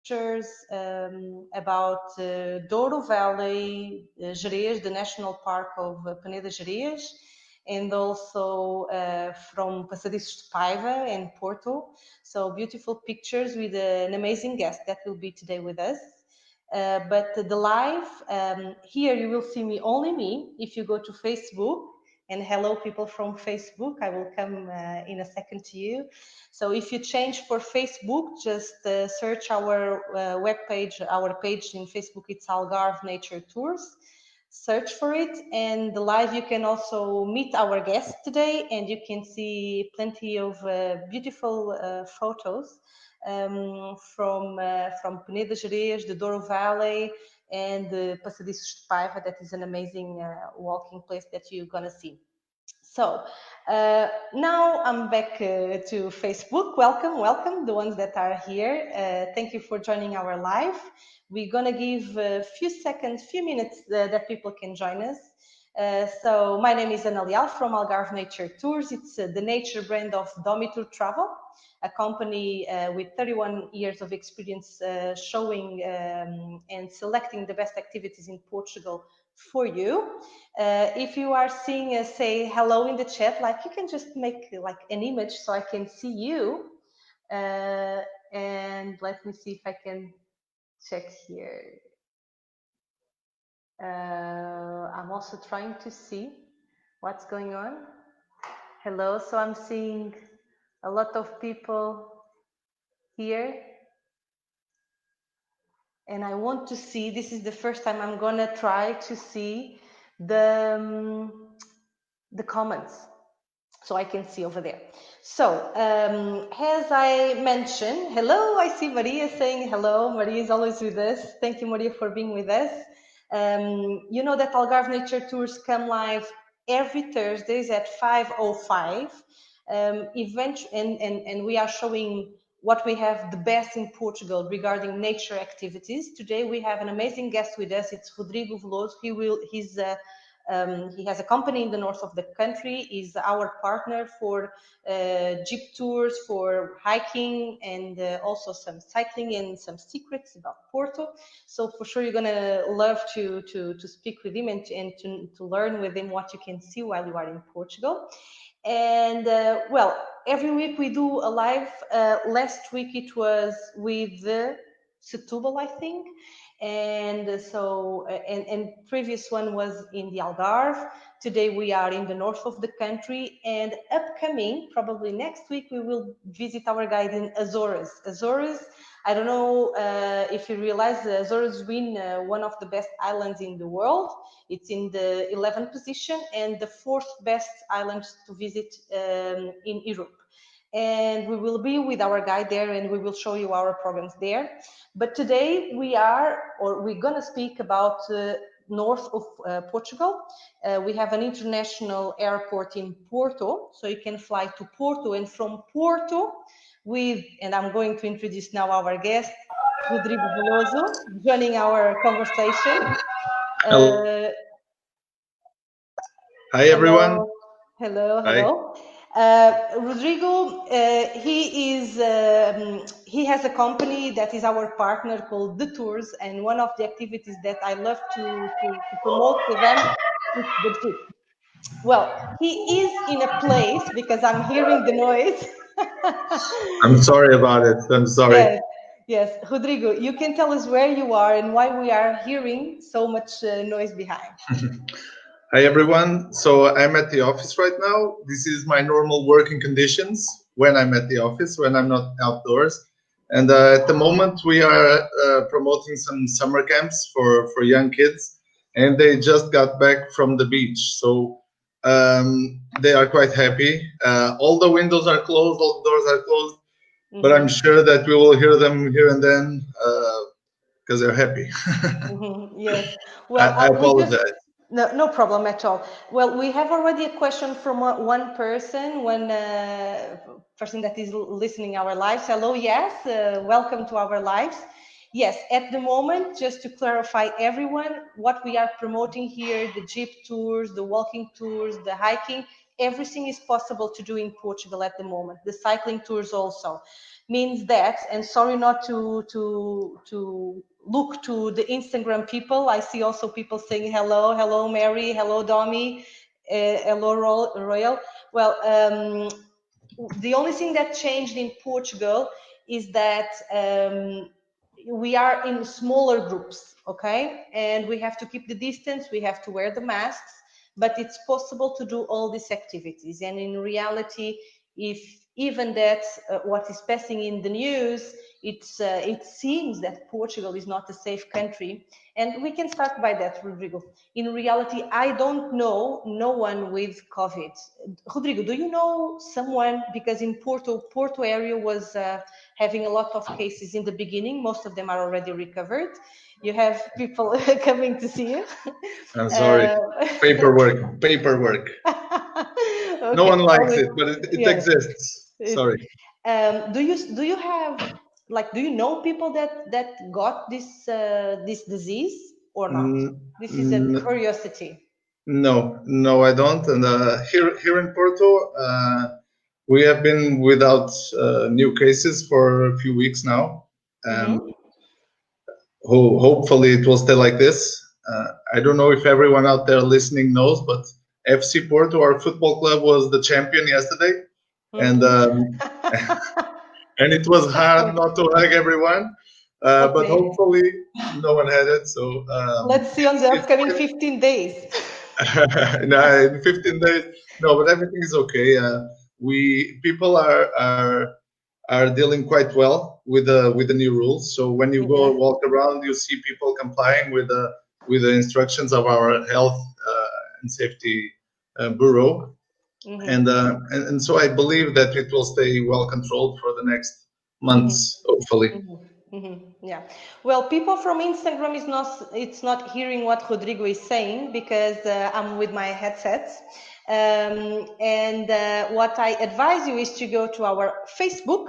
pictures about Douro Valley, Gerês, the national park of Peneda-Gerês, and also from Passadiços de Paiva and Porto. So beautiful pictures with an amazing guest that will be today with us. But the live, here you will see me, only me. If you go to Facebook, and hello people from Facebook, I will come in a second to you. So if you change for Facebook, just search our webpage, our page in Facebook, it's Algarve Nature Tours. Search for it, and the live you can also meet our guest today, and you can see plenty of beautiful photos from Peneda-Gerês, the Douro Valley, and the Passadiços de Paiva. That is an amazing walking place that you're gonna see. So now I'm back to Facebook. Welcome, the ones that are here. Thank you for joining our live. We're gonna give a few seconds, few minutes that people can join us. So my name is Ana Leal from Algarve Nature Tours. It's the nature brand of Domitor Travel, a company with 31 years of experience showing and selecting the best activities in Portugal for you. If you are seeing us, say hello in the chat, like you can just make like an image so I can see you. And let me see if I can check here. I'm also trying to see what's going on. Hello, so I'm seeing a lot of people here. And I want to see, this is the first time I'm gonna try to see the comments, so I can see over there. So as I mentioned, hello, I see Maria saying hello. Maria is always with us. Thank you, Maria, for being with us. You know that Algarve Nature Tours come live every Thursdays at 5:05. And we are showing what we have the best in Portugal regarding nature activities. Today we have an amazing guest with us. It's Rodrigo Veloso. He has a company in the north of the country. He's our partner for jeep tours, for hiking, and also some cycling and some secrets about Porto. So for sure you're gonna love to speak with him and to learn with him what you can see while you are in Portugal. And well, every week we do a live. Last week it was with Setúbal, I think. And so and previous one was in the Algarve. Today we are in the north of the country, and upcoming, probably next week, we will visit our guide in Azores. I don't know if you realize the Azores win one of the best islands in the world. It's in the 11th position and the 4th best island to visit in Europe. And we will be with our guide there, and we will show you our programs there. But today we're gonna speak about north of Portugal. We have an international airport in Porto, so you can fly to Porto, and from Porto and I'm going to introduce now our guest, Rodrigo Veloso, joining our conversation. Hello. Hi everyone. Hello. Rodrigo, he has a company that is our partner called The Tours, and one of the activities that I love to promote with them is the trip. Well, he is in a place, because I'm hearing the noise. I'm sorry about it. I'm sorry. Yes, Rodrigo, you can tell us where you are and why we are hearing so much noise behind. Hi everyone. So I'm at the office right now. This is my normal working conditions when I'm at the office, when I'm not outdoors. And at the moment we are promoting some summer camps for young kids, and they just got back from the beach. So they are quite happy. All the windows are closed, all the doors are closed, but I'm sure that we will hear them here and then because they're happy. Yes. Well, I apologize. No problem at all. Well, we have already a question from one person that is listening our lives. Hello, yes, welcome to our lives. Yes, at the moment, just to clarify everyone, what we are promoting here, the jeep tours, the walking tours, the hiking, everything is possible to do in Portugal at the moment. The cycling tours also means that, and sorry not to look to the Instagram people. I see also people saying hello Mary, hello Domi, hello Royal. Well, the only thing that changed in Portugal is that we are in smaller groups, okay? And we have to keep the distance, we have to wear the masks, but it's possible to do all these activities. And in reality, if even that what is passing in the news, it seems that Portugal is not a safe country. And we can start by that, Rodrigo. In reality, I don't know no one with COVID. Rodrigo, do you know someone? Because in Porto area was having a lot of cases in the beginning. Most of them are already recovered. You have people coming to see you. I'm sorry. Paperwork. Okay, No one likes always, it, but it yeah. exists. Sorry. Do you have, like, do you know people that got this disease or not? This is a curiosity. No, I don't. And here in Porto, we have been without new cases for a few weeks now. Hopefully, it will stay like this. I don't know if everyone out there listening knows, but FC Porto, our football club, was the champion yesterday, and and it was hard not to hug everyone. But hopefully, no one had it. So let's see on the upcoming 15 days. No, in 15 days. No, but everything is okay. People are dealing quite well with the new rules. So when you go walk around, you see people complying with the instructions of our health and safety bureau, and so I believe that it will stay well controlled for the next months, hopefully. Yeah. Well, people from Instagram it's not hearing what Rodrigo is saying because I'm with my headsets. And what I advise you is to go to our Facebook,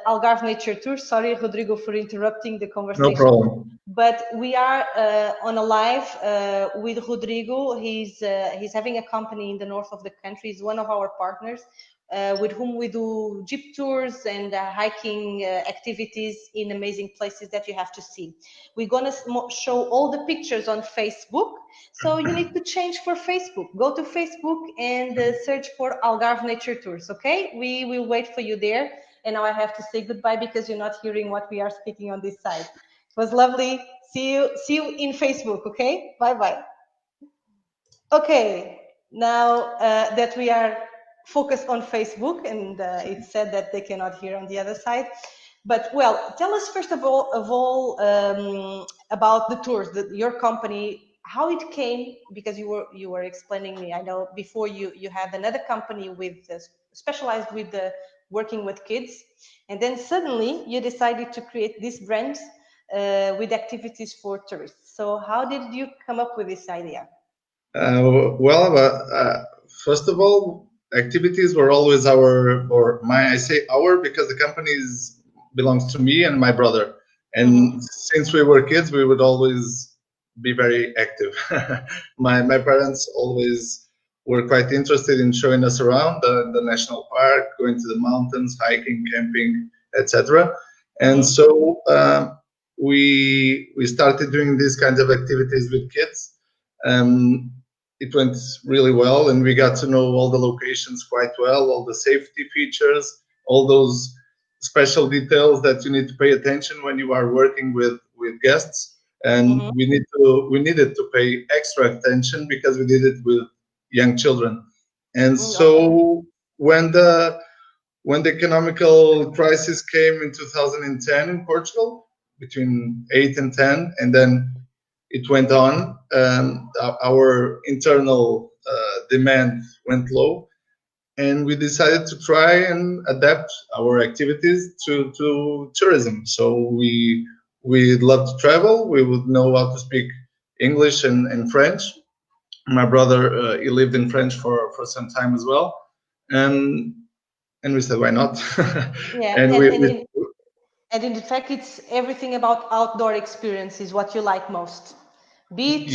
Algarve Nature Tours. Sorry, Rodrigo, for interrupting the conversation. No problem. But we are on a live with Rodrigo. He's having a company in the north of the country. He's one of our partners. With whom we do jeep tours and hiking activities in amazing places that you have to see. We're going to show all the pictures on Facebook. So you need to change for Facebook. Go to Facebook and search for Algarve Nature Tours, okay? We will wait for you there. And now I have to say goodbye because you're not hearing what we are speaking on this side. It was lovely. See you in Facebook, okay? Bye-bye. Okay, now that we are focused on Facebook, and it's said that they cannot hear on the other side. But well, tell us first of all about the tours, your company, how it came, because you were explaining me. I know before you had another company with specialized with working with kids, and then suddenly you decided to create this brand with activities for tourists. So how did you come up with this idea? First of all, activities were always I say our because the company belongs to me and my brother. And since we were kids, we would always be very active. My parents always were quite interested in showing us around the national park, going to the mountains, hiking, camping, etc. And so we started doing these kinds of activities with kids. It went really well, and we got to know all the locations quite well, all the safety features, all those special details that you need to pay attention when you are working with guests. And we needed to pay extra attention because we did it with young children. And so when the economical crisis came in 2010 in Portugal, between 8 and 10, and then it went on. Our internal demand went low, and we decided to try and adapt our activities to tourism. So we love to travel. We would know how to speak English and French. My brother, he lived in French for some time as well, and we said, why not? Yeah, and in fact, it's everything about outdoor experiences, what you like most. Beach,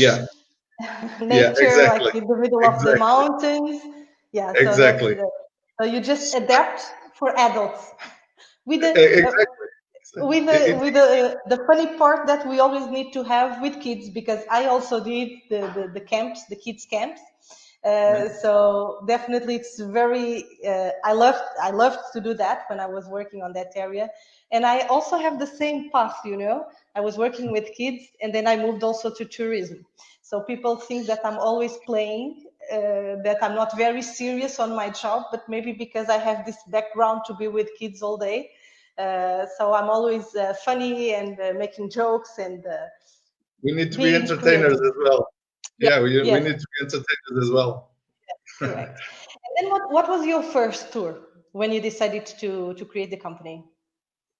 nature, exactly. like in the middle of the mountains. Yeah, so that's Exactly. so you just adapt for adults with the Exactly. with the funny part that we always need to have with kids, because I also did the camps, the kids camps. So definitely it's very I loved to do that when I was working on that area. And I also have the same path, I was working with kids and then I moved also to tourism. So people think that I'm always playing, that I'm not very serious on my job, but maybe because I have this background to be with kids all day. So I'm always funny and making jokes and we need to be being entertainers creative. as well. Yeah, Yeah, we yes, need to be entertainers as well. correct. And then what was your first tour when you decided to create the company?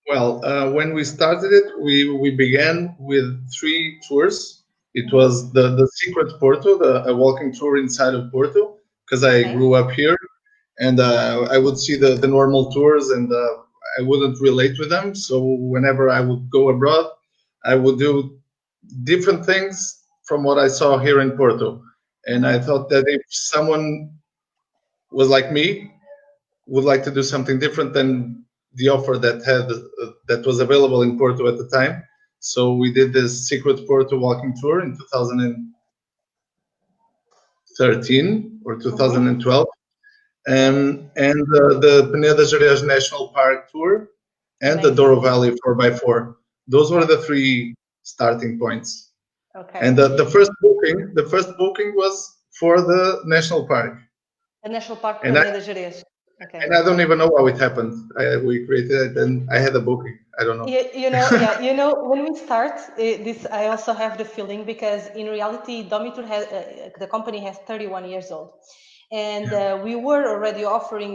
Well, when we started it, we began with 3 tours. It Mm-hmm. was the secret Porto, a walking tour inside of Porto, because I Okay. grew up here, and I would see the normal tours, and I wouldn't relate with them. So whenever I would go abroad, I would do different things from what I saw here in Porto. And I Mm-hmm. thought that if someone was like me, would like to do something different than the offer that was available in Porto at the time. So we did this secret Porto walking tour in 2013 or Mm-hmm. 2012, Okay. and the Peneda-Gerês National Park tour and the Douro Amazing. Valley 4x4. Those were the 3 starting points. And Okay. the first booking was for the national park, The National Park and I Peneda-Gerês. Okay. and I don't even know how it happened. We created it, and I had a booking. I don't know. Yeah, when we start this, I also have the feeling, because in reality, Domitor has the company has 31 years old, and we were already offering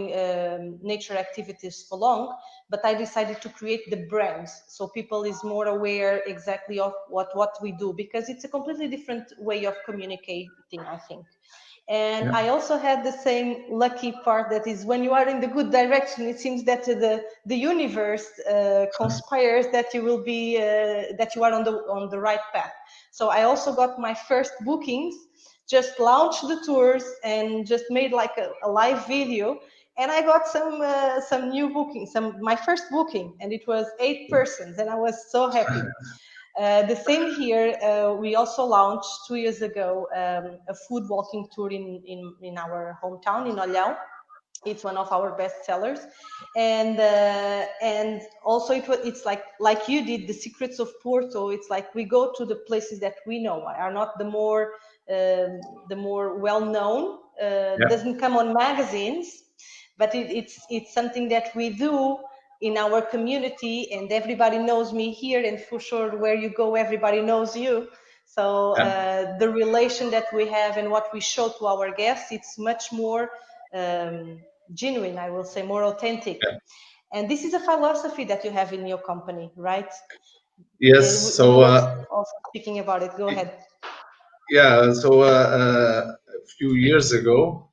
nature activities for long, but I decided to create the brands so people is more aware exactly of what we do, because it's a completely different way of communicating, I think. And Yeah. I also had the same lucky part, that is when you are in the good direction, it seems that the universe conspires that you will be that you are on the right path. So I also got my first bookings, just launched the tours and just made like a live video, and I got some new bookings, my first booking, and it was 8 persons, and I was so happy. The same here. We also launched 2 years ago a food walking tour in our hometown in Olhão. It's one of our best sellers, and also it's like you did the secrets of Porto. It's like we go to the places that we know are not the more well known. Yeah. Doesn't come on magazines, but it's something that we do in our community, and everybody knows me here, and for sure where you go everybody knows you. So Yeah. the relation that we have and what we show to our guests, it's much more genuine, I will say, more authentic. Yeah. And this is a philosophy that you have in your company, right? Yes. We So were also speaking about it. Go ahead. yeah. So a few years ago,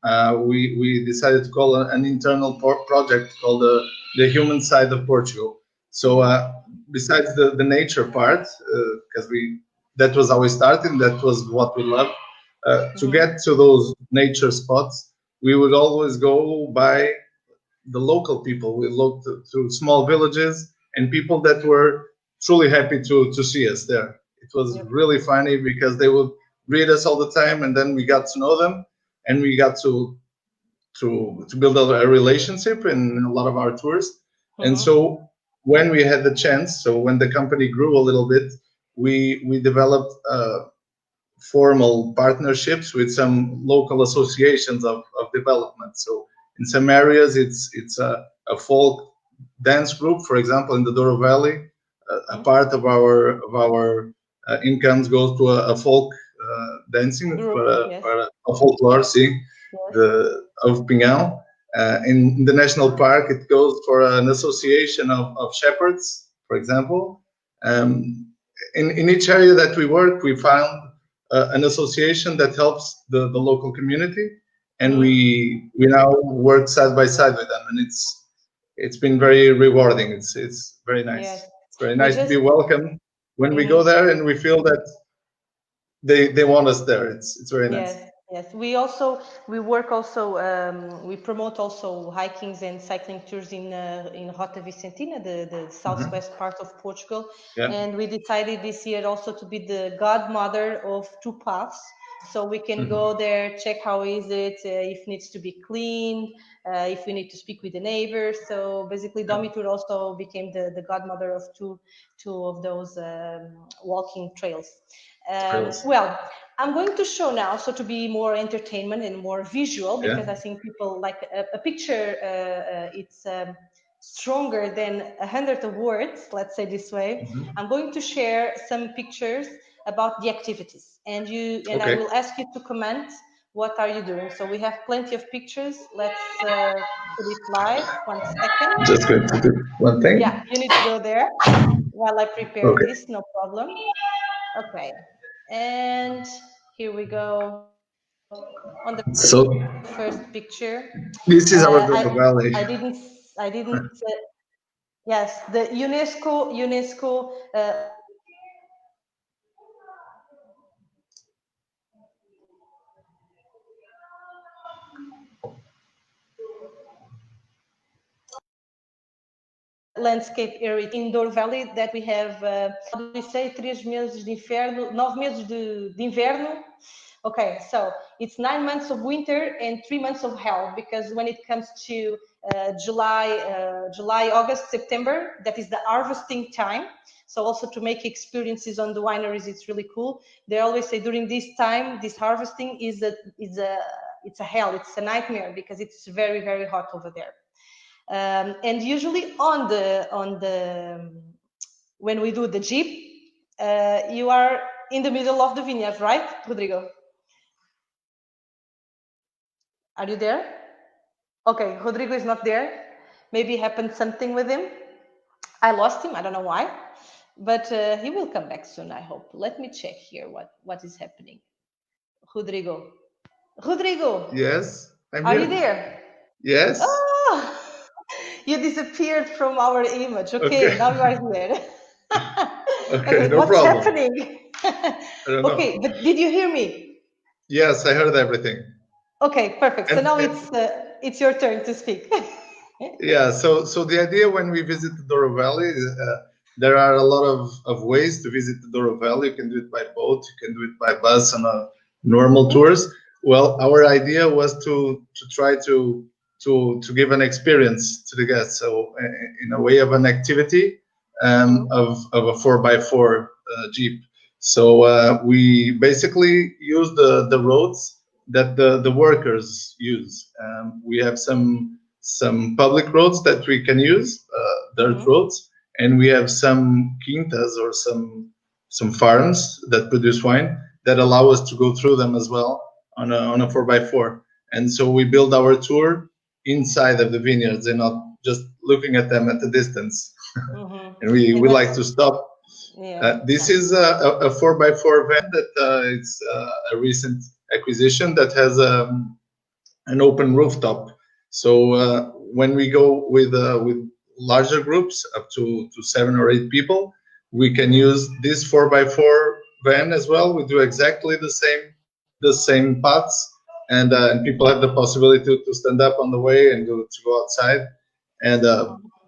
we decided to call an internal project called the human side of Portugal. So besides the nature part, because we that was how we started, that was what we loved. To Mm-hmm. get to those nature spots, we would always go by the local people. We looked to small villages and people that were truly happy to see us there. It was Yep. really funny because they would greet us all the time, and then we got to know them, and we got to build a relationship in a lot of our tours. And Mm-hmm. so when we had the chance, so when the company grew a little bit, we developed formal partnerships with some local associations of development. So in some areas, it's a folk dance group. For example, in the Douro Valley, a Mm-hmm. part of our incomes goes to a folk dancing Group, yes. for a folklore, see, Yes. the of Pinhão. In the national park, it goes for an association of shepherds, for example. Um, in each area that we work, we found an association that helps the local community, and Mm-hmm. we now work side by side with them, and it's been very rewarding. It's very Yes. nice. It's very We nice to be just welcomed when we go mm-hmm. there, and we feel that they want us there. It's very nice. Yes. Yes, we work also we promote also hikings and cycling tours in Rota Vicentina, the southwest part of Portugal, and we decided this year also to be the godmother of two paths, so we can go there, check how is it, if needs to be cleaned, if we need to speak with the neighbors. So basically, Domitur also became the godmother of two of those walking trails. Well, I'm going to show now, so to be more entertainment and more visual, because I think people like a picture. It's stronger than 100 of words. Let's say this way. I'm going to share some pictures about the activities, and I will ask you to comment. What are you doing? So we have plenty of pictures. Let's put it live. 1 second. Just going to do one thing. Yeah, you need to go there while I prepare this. No problem. Okay, and here we go on the first picture. This is our Douro Valley. I didn't. Yes, the UNESCO. Landscape area in Douro Valley that we have, how do we say, 3 meses de inverno, 9 meses de inverno. Okay, so it's 9 months of winter and 3 months of hell, because when it comes to July, August, September, that is the harvesting time. So also to make experiences on the wineries, it's really cool. They always say during this time, this harvesting it's a hell, it's a nightmare, because it's very, very hot over there. And usually when we do the jeep, you are in the middle of the vineyard, right, Rodrigo? Are you there? Okay, Rodrigo is not there. Maybe happened something with him. I lost him. I don't know why, but he will come back soon, I hope. Let me check here what is happening. Rodrigo. Yes, I'm Are here. you there? Yes. Oh, you disappeared from our image. Okay, now you are here. Okay, no what's problem. happening? I don't know. Okay, but did you hear me? Yes, I heard everything. Okay, perfect. So now it's your turn to speak. Yeah, so the idea when we visit the Douro Valley, there are a lot of ways to visit the Douro Valley. You can do it by boat, you can do it by bus on a normal tours. Well, our idea was to try to give an experience to the guests. So in a way of an activity of a 4x4 Jeep. So we basically use the roads that the workers use. We have some public roads that we can use, dirt roads, and we have some quintas or some farms that produce wine that allow us to go through them as well on a 4x4. And so we build our tour inside of the vineyards and not just looking at them at a distance. And we like to stop. This is a 4x4 van that it's a recent acquisition that has an open rooftop. So when we go with larger groups, up to 7 or 8 people, we can use this 4x4 van as well. We do exactly the same paths, and people have the possibility to stand up on the way and to go outside, and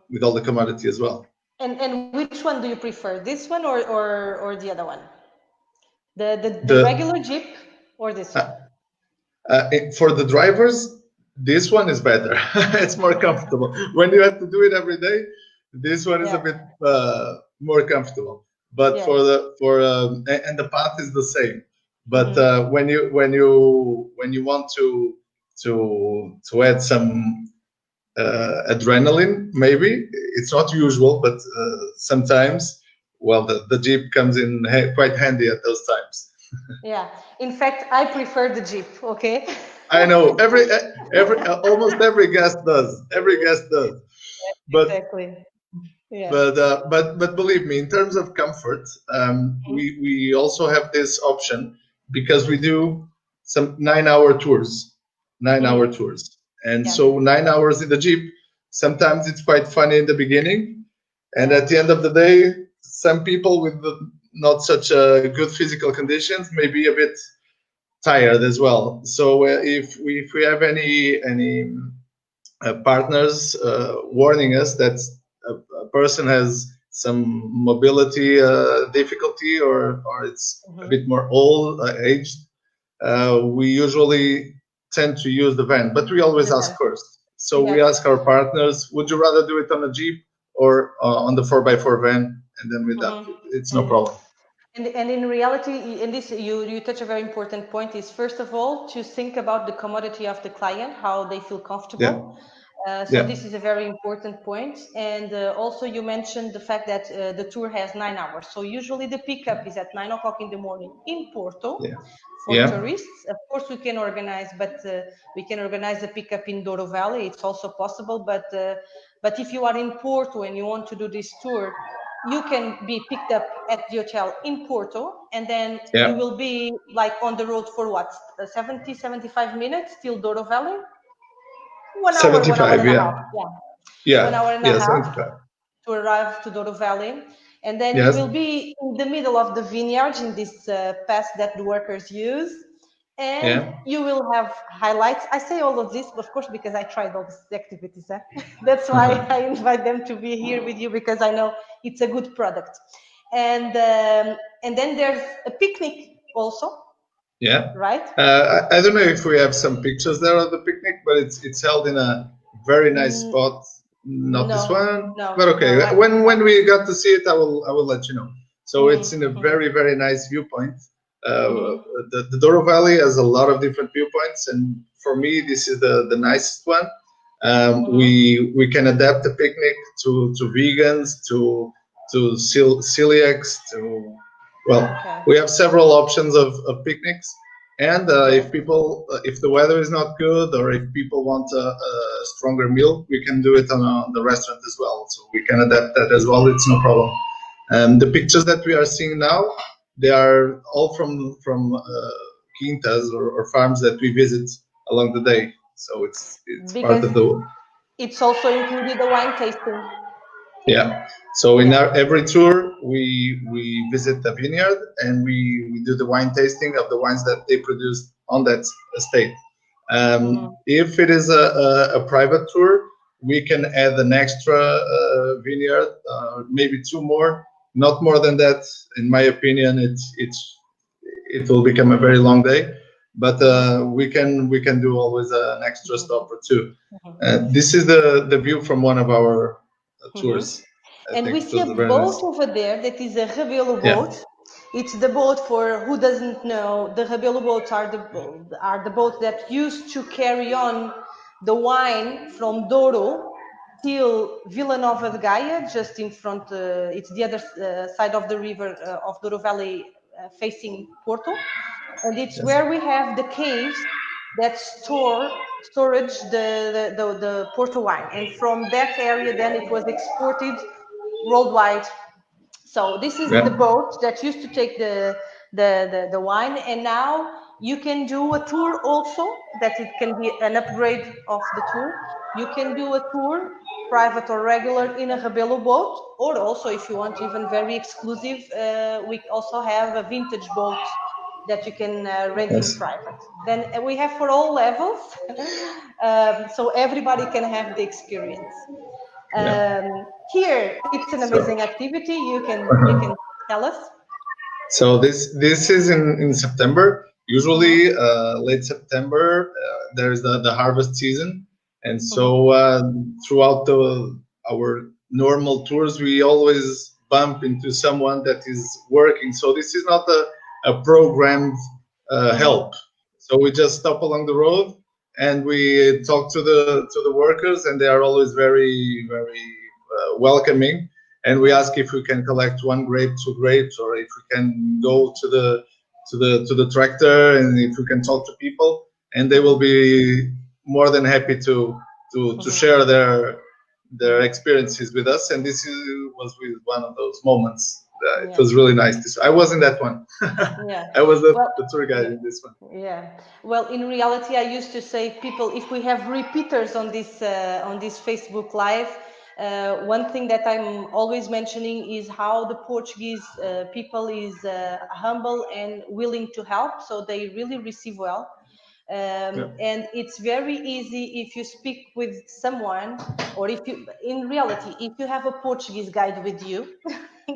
with all the commodity as well. And which one do you prefer, this one or the other one? The regular Jeep or this one? For the drivers, this one is better. It's more comfortable. When you have to do it every day, this one is a bit more comfortable. But and the path is the same. But when you want to add some adrenaline, maybe it's not usual, but sometimes, well, the Jeep comes in quite handy at those times. Yeah, in fact, I prefer the Jeep. Okay. I know almost every guest does. But exactly. Yeah. But believe me, in terms of comfort, we also have this option because we do some 9-hour tours, and so 9 hours in the Jeep. Sometimes it's quite funny in the beginning, and at the end of the day, some people with not such good physical conditions may be a bit tired as well. So if we have any partners warning us that a person has some mobility difficulty or it's a bit more old aged, we usually tend to use the van, but we always ask first. So we ask our partners, would you rather do it on a Jeep or on the 4x4 van? And then with that, it's no problem. And in reality, in this, you touch a very important point, is first of all, to think about the commodity of the client, how they feel comfortable. This is a very important point. And also you mentioned the fact that the tour has 9 hours. So usually the pickup is at 9 o'clock in the morning in Porto for tourists. Of course we can organize, but we can organize a pickup in Douro Valley. It's also possible. But if you are in Porto and you want to do this tour, you can be picked up at the hotel in Porto, and then you will be like on the road for what, 70, 75 minutes till Douro Valley? 1 hour, 1 hour and a half. 1 hour and a half to arrive to Douro Valley. And then you will be in the middle of the vineyards in this path that the workers use. And you will have highlights. I say all of this, of course, because I tried all these activities. That's why I invite them to be here with you, because I know it's a good product. And then there's a picnic also. Right. I don't know if we have some pictures there of the picnic, but it's held in a very nice spot. Not this one, but okay. When we got to see it, I will let you know. So it's in a very, very nice viewpoint. The Douro Valley has a lot of different viewpoints, and for me, this is the nicest one. We can adapt the picnic to vegans, to celiacs, to we have several options of picnics. And if the weather is not good, or if people want a stronger meal, we can do it on the restaurant as well. So we can adapt that as well. It's no problem. The pictures that we are seeing now, they are all from quintas or farms that we visit along the day. So it's because part of the. It's also included the wine tasting. So in every tour, we visit the vineyard and we do the wine tasting of the wines that they produce on that estate. If it is a private tour, we can add an extra vineyard, maybe 2 more, not more than that. In my opinion, it will become a very long day, but we can do always an extra stop or 2. This is the view from one of our tours. And we see a boat over there that is a Rebelo boat. It's the boat, for who doesn't know, the Rebelo boats are the boats that used to carry on the wine from Douro till Vila Nova de Gaia, just in front. It's the other side of the river of Douro Valley, facing Porto, and it's where we have the caves that storage the Porto wine, and from that area then it was exported worldwide. So this is the boat that used to take the wine, and now you can do a tour also, that it can be an upgrade of the tour. You can do a tour, private or regular, in a Rebelo boat, or also, if you want even very exclusive, we also have a vintage boat that you can rent in private. Then we have for all levels, so everybody can have the experience. Here, it's an amazing activity. You can tell us. So this is in September. Usually, late September, there's the harvest season, and so throughout our normal tours, we always bump into someone that is working. So this is not a programmed help. So we just stop along the road and we talk to the workers, and they are always very, very welcoming. And we ask if we can collect 1 grape, 2 grapes, or if we can go to the tractor and if we can talk to people, and they will be more than happy to share their experiences with us. And this was with one of those moments. It was really nice. I was in that one. I was the tour guide in this one. Well, in reality, I used to say, people, if we have repeaters on this Facebook Live, One thing that I'm always mentioning is how the Portuguese people is humble and willing to help, so they really receive well. And it's very easy if you speak with someone, or if you, in reality, if you have a Portuguese guide with you,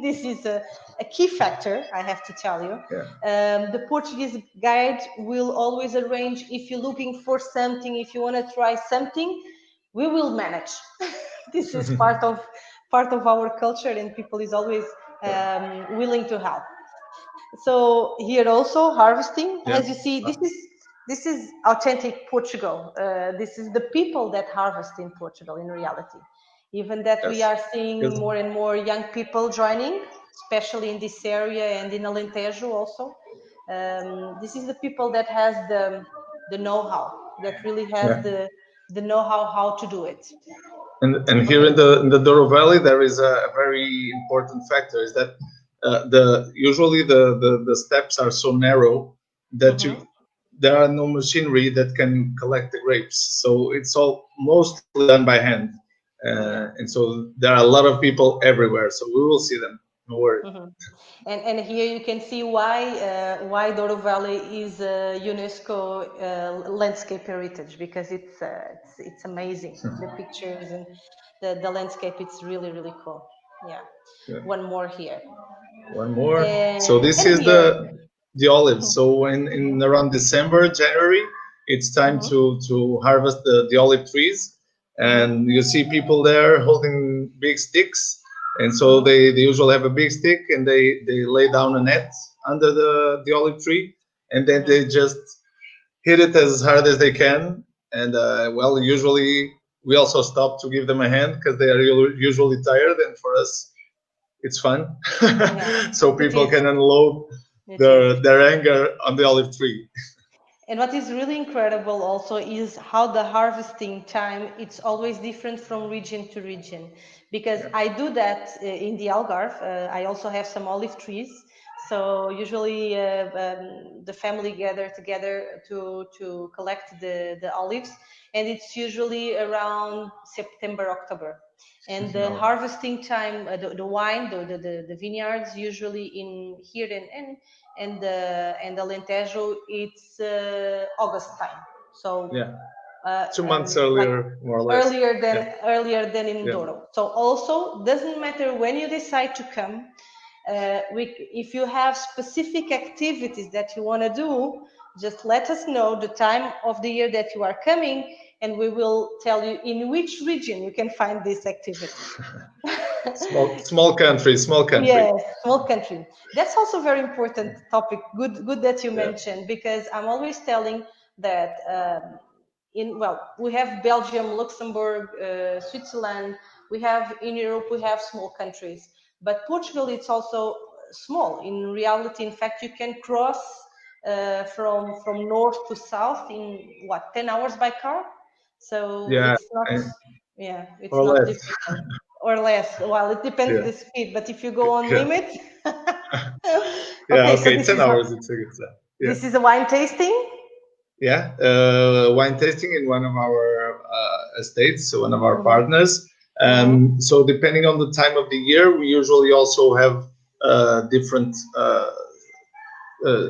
this is a key factor, I have to tell you. The Portuguese guide will always arrange, if you're looking for something, if you want to try something, we will manage. This is part of our culture, and people is always willing to help. So here also harvesting, as you see, this is authentic Portugal. This is the people that harvest in Portugal in reality. Even that we are seeing more and more young people joining, especially in this area and in Alentejo also. This is the people that has the know-how, that really has the know-how how to do it. And here in the Douro Valley, there is a very important factor, is that usually the steps are so narrow that there are no machinery that can collect the grapes, so it's all mostly done by hand, and so there are a lot of people everywhere, so we will see them, no worry. And here you can see why Douro Valley is a UNESCO landscape heritage, because it's amazing. The pictures and the landscape, it's really, really cool. Yeah. One more here. One more. So this is the olives. So in around December, January, it's time to harvest the olive trees, and you see people there holding big sticks, and so they usually have a big stick, and they lay down a net under the olive tree, and then they just hit it as hard as they can. And well, usually we also stop to give them a hand because they are usually tired, and for us it's fun. So people can unload their anger on the olive tree. And what is really incredible also is how the harvesting time, it's always different from region to region, because I do that in the Algarve. I also have some olive trees, so usually the family gather together to collect the olives, and it's usually around September, October. And the harvesting time, the wine, the vineyards, usually in here and the Alentejo, it's August time. So 2 months earlier, like more or less. Earlier than in Douro. So also doesn't matter when you decide to come. If you have specific activities that you want to do, just let us know the time of the year that you are coming, and we will tell you in which region you can find this activity. small country. Yes, small country. That's also a very important topic. Good that you mentioned, because I'm always telling that we have Belgium, Luxembourg, Switzerland. We have in Europe, we have small countries, but Portugal, it's also small. In reality, in fact, you can cross from north to south in 10 hours by car. So it's not, it's not difficult. Or less. Well, it depends the speed, but if you go on limit. Okay, 10 hours. It's a good time. This is a wine tasting. Wine tasting in one of our estates, so one of our partners. So depending on the time of the year, we usually also have different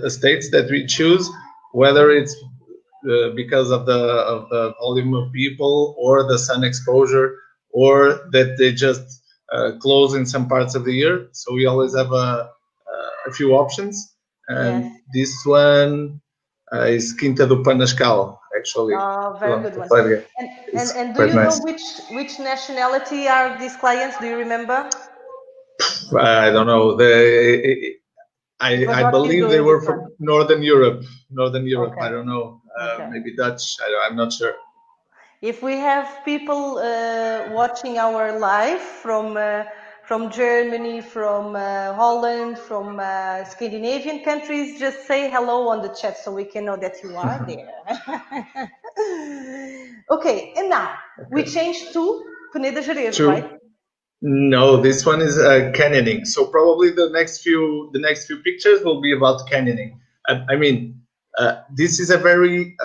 estates that we choose, whether it's because of the volume of people or the sun exposure, or that they just close in some parts of the year. So we always have a few options, and this one is Quinta do Panascal, actually. Very good one. And do you know which nationality are these clients? Do you remember? I don't know. I believe they were from Northern Europe. I don't know. Maybe Dutch. I'm not sure. If we have people watching our live from Germany, from Holland, from Scandinavian countries, just say hello on the chat so we can know that you are there. Okay, and now we change to Peneda-Gerês, right? No, this one is canyoning. So probably the next few pictures will be about canyoning. I mean, this is a very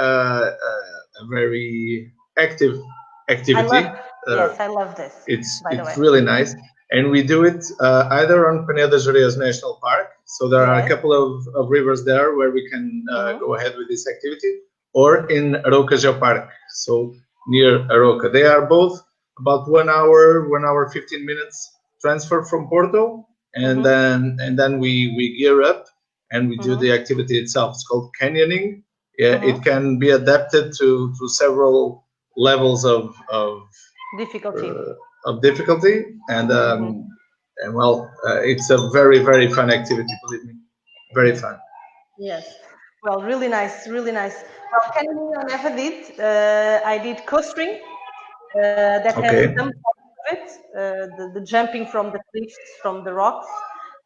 active activity. Yes, I love this. It's really nice, and we do it either on Peneda-Gerês National Park. So there are a couple of rivers there where we can go ahead with this activity, or in Aroca Geopark, so near Aroca. They are both about 1 hour 15 minutes transfer from Porto, and then we gear up and we do the activity itself. It's called canyoning. Yeah, it can be adapted to several levels of difficulty, and well, it's a very fun activity. Believe me, very fun. Yes. Well, really nice, really nice. Well, canyoning I never did. I did coastering. That has some part of it, the jumping from the cliffs, from the rocks.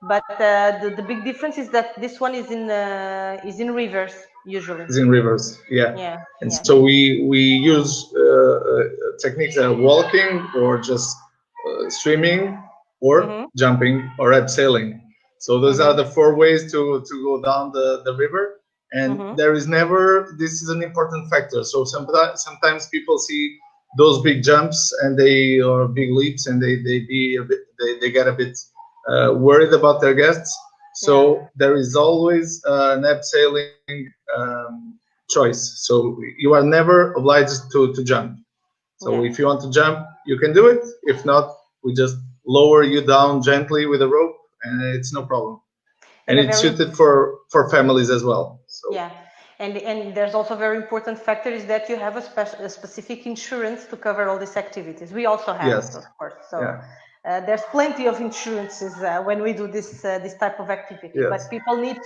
But the big difference is that this one is in rivers usually. It's in rivers, yeah. Yeah. And so we use techniques of walking or just swimming or jumping or abseiling. So those are the 4 ways to go down the river. And there is never, this is an important factor. So sometimes people see those big jumps and or big leaps, and they get a bit worried about their guests. So there is always an abseiling choice. So you are never obliged to jump. So if you want to jump, you can do it. If not, we just lower you down gently with a rope, and it's no problem. And it's suited for families as well. So. Yeah. And there's also a very important factor is that you have a specific insurance to cover all these activities. We also have it, of course. So there's plenty of insurances when we do this type of activity. But people need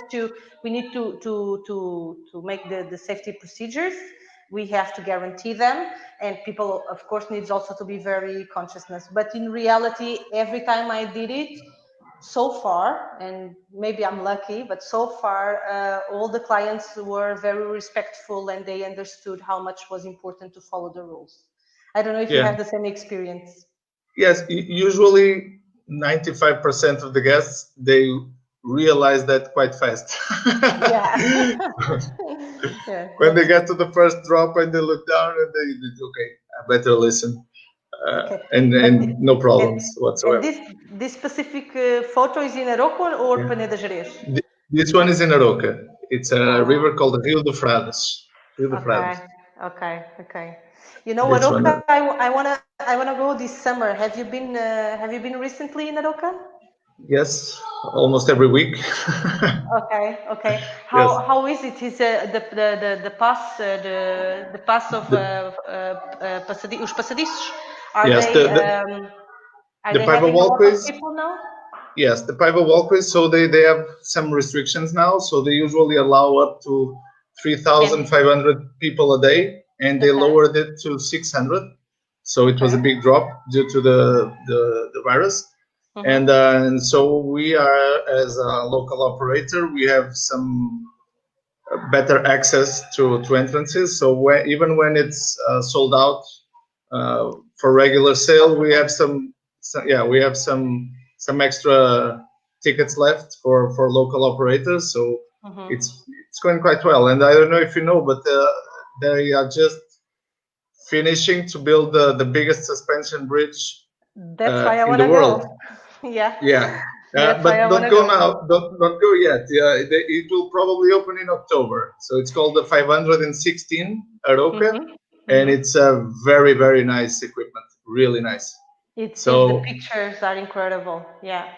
we need to make the safety procedures. We have to guarantee them, and people, of course, needs also to be very consciousness. But in reality, every time I did it, so far, and maybe I'm lucky, but so far all the clients were very respectful and they understood how much was important to follow the rules. I don't know if you have the same experience. Yes, usually 95% of the guests, they realize that quite fast. When they get to the first drop and they look down and they okay, I better listen. And no problems whatsoever. And this specific photo is in Aroca or Peneda-Gerês? This one is in Aroca. It's a river called Rio de Frades. Okay. You know, Aroca, I wanna go this summer. Have you been recently in Aroca? Yes, almost every week. Okay. How is it? Is the pass of os passadiços? Are they having a lot of people now? Yes, the Paiva Walkways. So they have some restrictions now. So they usually allow up to 3,500 people a day, and they lowered it to 600. So it was a big drop due to the virus. And so we are, as a local operator, we have some better access to entrances. So even when it's sold out for regular sale, we have some extra tickets left for local operators. So it's going quite well. And I don't know if you know, but they are just finishing to build the biggest suspension bridge That's why I want to go. Yeah. But don't go now. Don't go yet. Yeah, it will probably open in October. So it's called the 516 Aroca, and it's a very nice equipment. Really nice. The pictures are incredible. Yeah,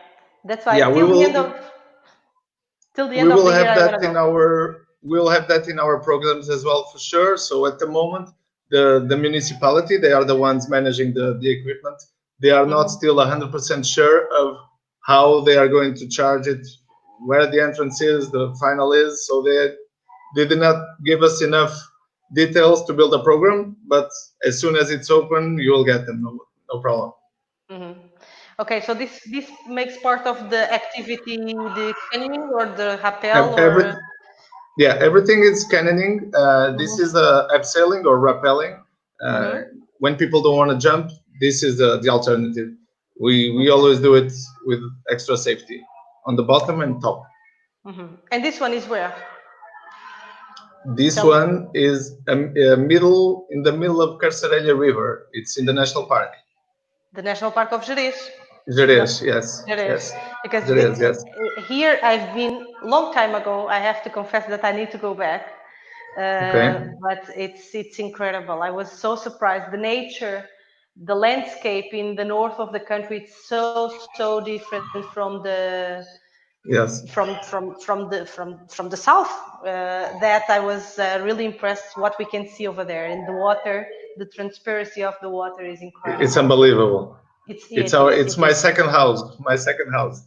that's why. Yeah, till the end of the year, we'll have that in our programs as well for sure. So at the moment, the municipality, they are the ones managing the equipment. They are not still 100% sure of how they are going to charge it, where the entrance is, the final is. So they did not give us enough details to build a program. But as soon as it's open, you will get them. No problem. Okay, so this makes part of the activity, the canyoning or the rappel, Yeah, everything is canyoning. This is abseiling or rappelling. When people don't want to jump, this is the alternative. We always do it with extra safety on the bottom and top. And this one is where? This one is in the middle of Carcerelia River. It's in the national park. The National Park of Gerês. Gerês, yes. Gerês. Yes. Because Gerês, yes. Here I've been long time ago. I have to confess that I need to go back. Okay. But it's incredible. I was so surprised. The nature, the landscape in the north of the country, it's so different from the Yes. from the south. That I was really impressed what we can see over there. And the water, the transparency of the water is incredible. It's unbelievable. It's my second house. My second house.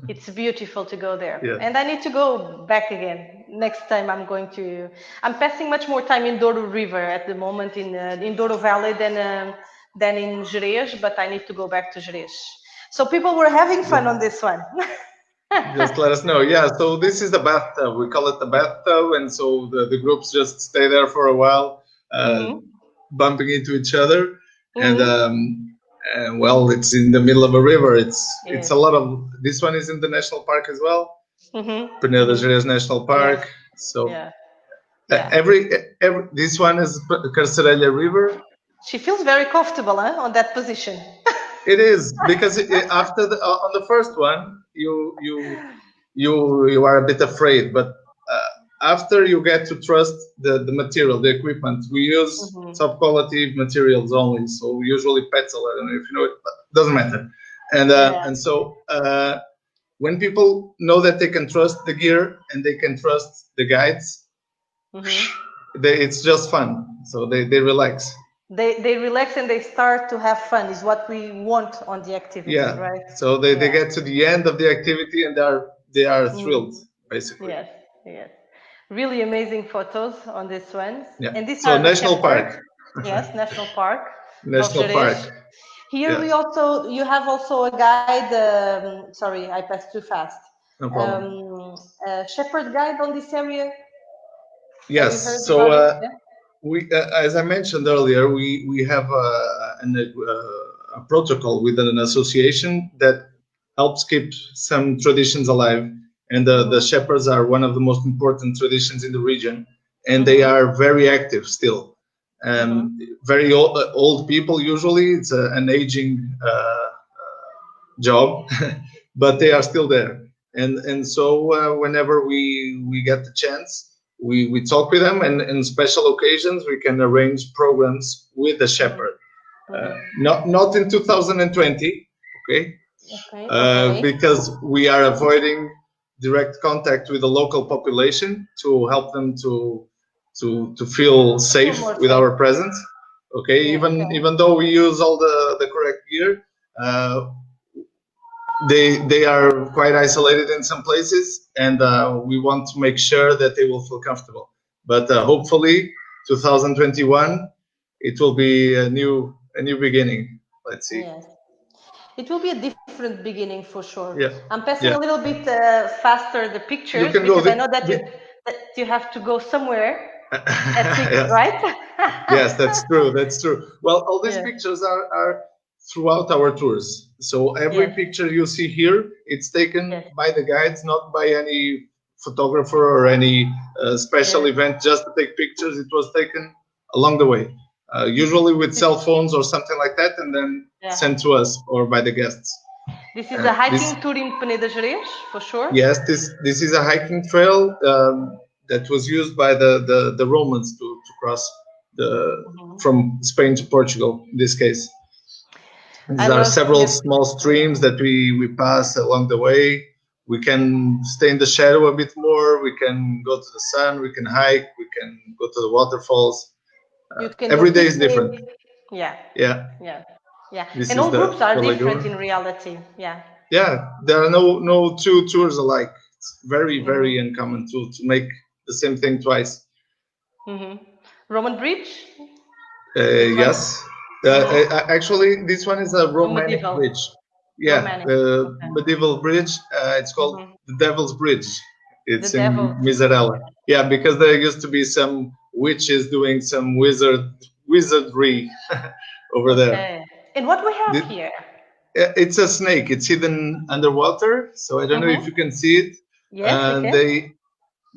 It's beautiful to go there. Yeah. And I need to go back again. Next time I'm passing much more time in Douro River at the moment in Douro Valley than in Gerês, but I need to go back to Gerês. So people were having fun on this one. Just let us know. Yeah, so this is the bathtub. We call it the bathtub, and so the groups just stay there for a while, bumping into each other. And well, it's in the middle of a river. It's a lot of. This one is in the national park as well, Peneda-Gerês National Park. So every this one is Carcerelia River. She feels very comfortable on that position. It is because after on the first one you are a bit afraid, but after you get to trust the material, the equipment. We use top quality materials only, so usually petzl. I don't know if you know it, but it doesn't matter. And so when people know that they can trust the gear and they can trust the guides, it's just fun. So they relax. They relax and they start to have fun is what we want on the activity, right? So they get to the end of the activity and they are thrilled, basically. Yes. Really amazing photos on this one. Yeah. And this so national park. Yes, national park. National park. Here you have also a guide. Sorry, I passed too fast. No problem. A shepherd guide on this area. Yes. So we, as I mentioned earlier, we have a protocol with an association that helps keep some traditions alive, and the shepherds are one of the most important traditions in the region, and they are very active still. Very old people usually. It's an aging job, but they are still there, and so whenever we get the chance. We talk with them, and in special occasions we can arrange programs with the shepherd. Not in 2020, okay? Because we are avoiding direct contact with the local population to help them to feel safe with our presence. Okay, even though we use all the correct gear. They are quite isolated in some places, and we want to make sure that they will feel comfortable. But hopefully, 2021, it will be a new beginning. Let's see. Yes. It will be a different beginning for sure. Yeah. I'm passing a little bit faster the pictures because I know that you have to go somewhere. Right? Yes, that's true. That's true. Well, all these pictures are throughout our tours. So every picture you see here, it's taken by the guides, not by any photographer or any special event just to take pictures. It was taken along the way, usually with cell phones or something like that, and then sent to us or by the guests. This is a hiking tour in Peneda-Gerês, for sure? Yes, this is a hiking trail that was used by the Romans to cross from Spain to Portugal, in this case. There are several small streams that we pass along the way. We can stay in the shadow a bit more. We can go to the sun. We can hike. We can go to the waterfalls. Every day is different. Yeah. And all groups are different in reality. Yeah. There are no two tours alike. It's very uncommon to make the same thing twice. Roman bridge? Yes. Actually, this one is a Romanic bridge. Medieval bridge. It's called the Devil's Bridge. It's in Miserella. Yeah, because there used to be some witches doing some wizardry over there. And what we have here? It's a snake. It's hidden underwater, so I don't know if you can see it. Yes, we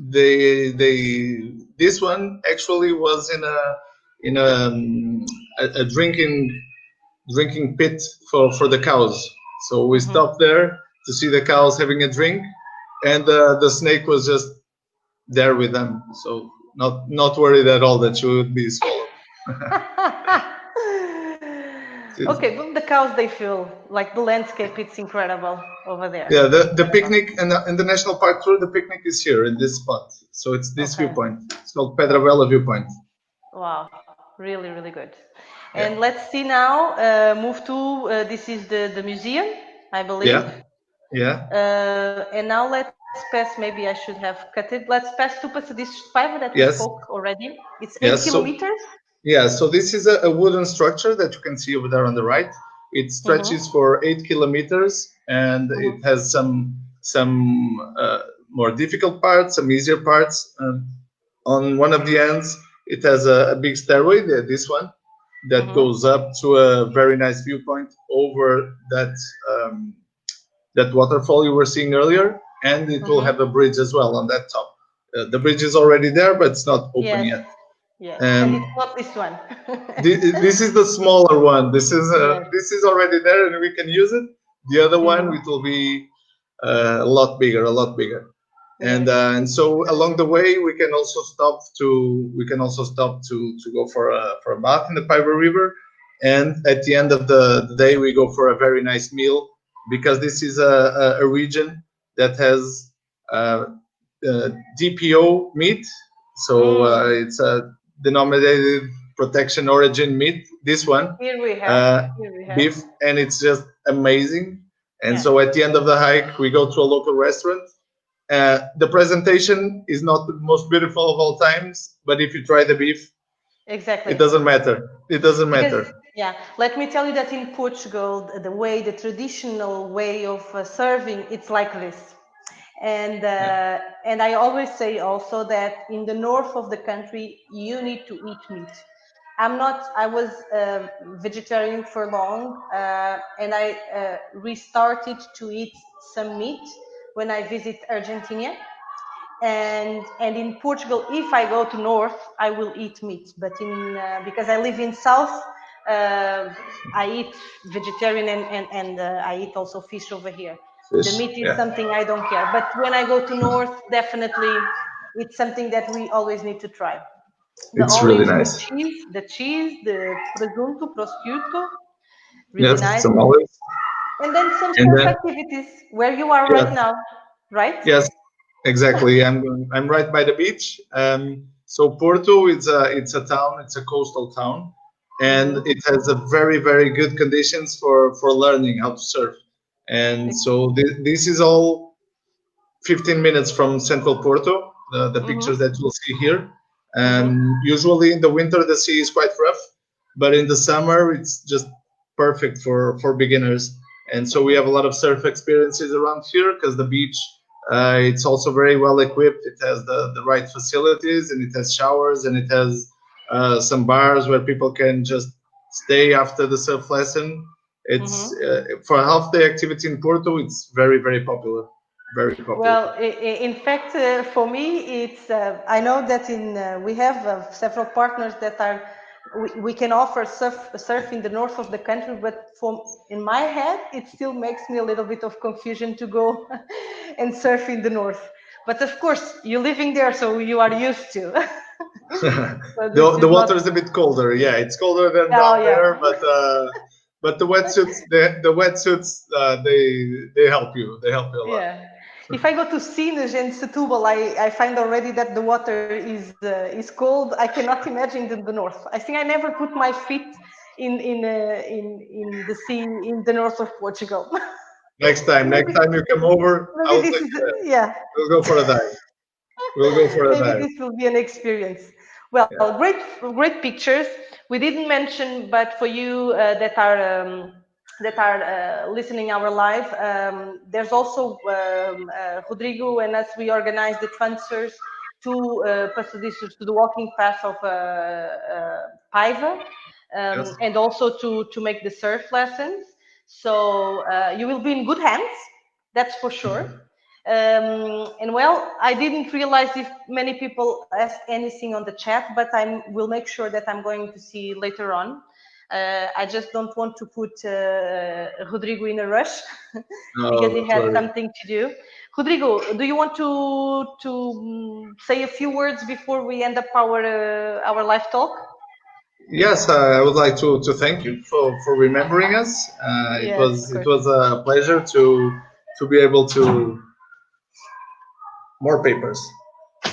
can. this one actually was in a drinking pit for the cows. So we stopped there to see the cows having a drink, and the snake was just there with them. So not worried at all that she would be swallowed. Okay, but the cows, they feel like the landscape, it's incredible over there. Yeah, the picnic and the national park tour, the picnic is here in this spot. So it's this viewpoint. It's called Pedra Bela viewpoint. Wow, really, really good. And let's see now, move to, this is the museum, I believe. Yeah. And now let's pass, maybe I should have cut it. Let's pass to Pasadiços de Paiva that we spoke already. It's 8 kilometers. So this is a wooden structure that you can see over there on the right. It stretches for 8 kilometers, and it has some more difficult parts, some easier parts. On one of the ends, it has a big stairway, this one, that goes up to a very nice viewpoint over that waterfall you were seeing earlier, and it will have a bridge as well on that top. The bridge is already there, but it's not open yet. Yeah, and it's not this one. This is the smaller one. This is already there, and we can use it. The other one, it will be a lot bigger, and so along the way we can also stop to go for a bath in the Paiva River, and at the end of the day we go for a very nice meal, because this is a region that has DPO meat, so it's a denominated protection origin meat. This one, here we have beef, and it's just amazing. And so at the end of the hike, we go to a local restaurant. The presentation is not the most beautiful of all times, but if you try the beef, it doesn't matter. Yeah, let me tell you that in Portugal, the traditional way of serving, it's like this. And I always say also that in the north of the country, you need to eat meat. I was vegetarian for long, and I restarted to eat some meat when I visit Argentina. And in Portugal, if I go to north, I will eat meat. But because I live in south, I eat vegetarian, and I eat also fish over here. The meat is something I don't care. But when I go to north, definitely it's something that we always need to try. It's really nice. The cheese, the presunto, prosciutto, really nice. Some olives. And then some surf activities where you are right now, right? Yes, exactly. I'm right by the beach. So Porto, it's a town. It's a coastal town, and it has a very, very good conditions for learning how to surf. And so this is all 15 minutes from central Porto. The pictures that you'll see here. Usually in the winter the sea is quite rough, but in the summer it's just perfect for beginners. And so we have a lot of surf experiences around here, because the beach, it's also very well equipped. It has the right facilities, and it has showers, and it has some bars where people can just stay after the surf lesson. It's for a half-day activity in Porto. It's very, very popular. Very popular. Well, in fact, for me, it's. I know that we have several partners that are. We can offer surf in the north of the country, but in my head, it still makes me a little bit of confusion to go and surf in the north. But of course, you're living there, so you are used to. The water is a bit colder. Yeah, it's colder than down there, but the wetsuits, they help you. They help you a lot. Yeah. If I go to Sines and Setúbal, I find already that the water is cold. I cannot imagine the north. I think I never put my feet in the sea in the north of Portugal. Next time you come over, I'll take you there. Yeah. We'll go for a dive. Maybe this will be an experience. Well, great pictures. We didn't mention, but for you that are listening our live, there's also Rodrigo and us. We organize the transfers to Pasadiços, to the walking path of Paiva, and also to make the surf lessons. So you will be in good hands, that's for sure. And well, I didn't realize if many people asked anything on the chat, but I will make sure that I'm going to see later on. I just don't want to put Rodrigo in a rush because he has something to do. Rodrigo, do you want to say a few words before we end up our live talk? Yes, I would like to thank you for remembering us. Yes, it was a pleasure to be able to more papers.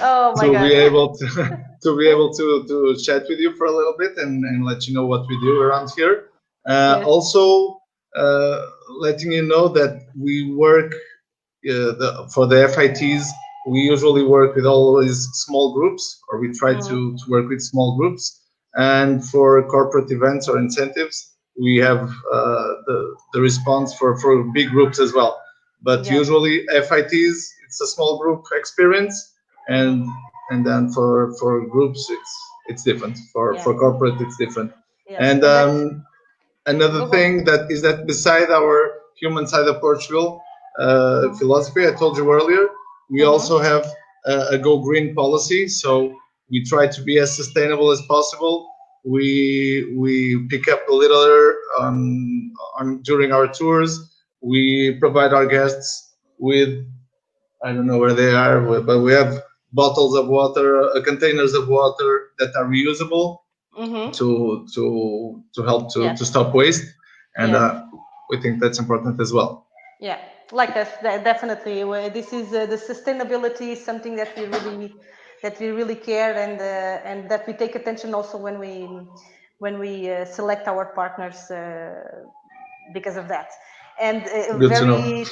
Oh my to God. be able to be able to chat with you for a little bit and let you know what we do around here. Yes. Also, letting you know that we work for the FITs. We usually work with always small groups, or we try to work with small groups. And for corporate events or incentives, we have the response for big groups as well. But usually FITs, it's a small group experience, and then for groups it's different. For corporate it's different. And another thing that is that beside our human side of Portugal philosophy I told you earlier, we also have a go green policy. So we try to be as sustainable as possible. We pick up the litter during our tours. We provide our guests with, I don't know where they are, but we have bottles of water, containers of water that are reusable to help to stop waste, and we think that's important as well. Yeah, like us, definitely. This is the sustainability is something that we really care, and that we take attention also when we select our partners because of that. And very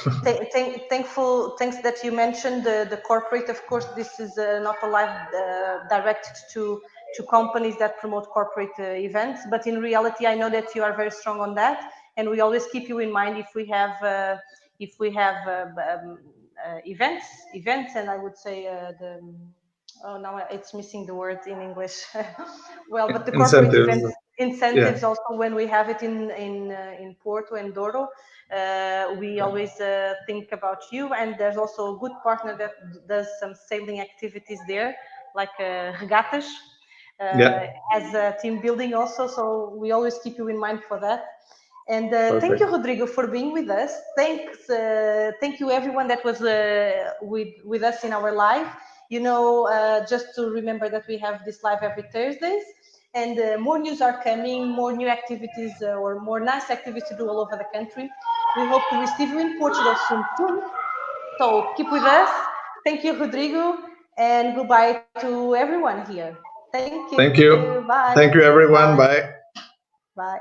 thanks that you mentioned the corporate. Of course, this is not a live directed to companies that promote corporate events, but in reality, I know that you are very strong on that, and we always keep you in mind if we have events, and I would say now it's missing the word in English. Well, but the corporate events, incentives also, when we have it in Porto and Douro, we always think about you. And there's also a good partner that does some sailing activities there, like regatas, as a team building also. So we always keep you in mind for that. And thank you, Rodrigo, for being with us. Thank you, everyone that was with us in our live. Just to remember that we have this live every Thursdays, and more news are coming, more new activities or more nice activities to do all over the country. We hope to receive you in Portugal soon. So keep with us. Thank you, Rodrigo, and goodbye to everyone here. Thank you. Thank you. Bye. Thank you, everyone. Bye. Bye.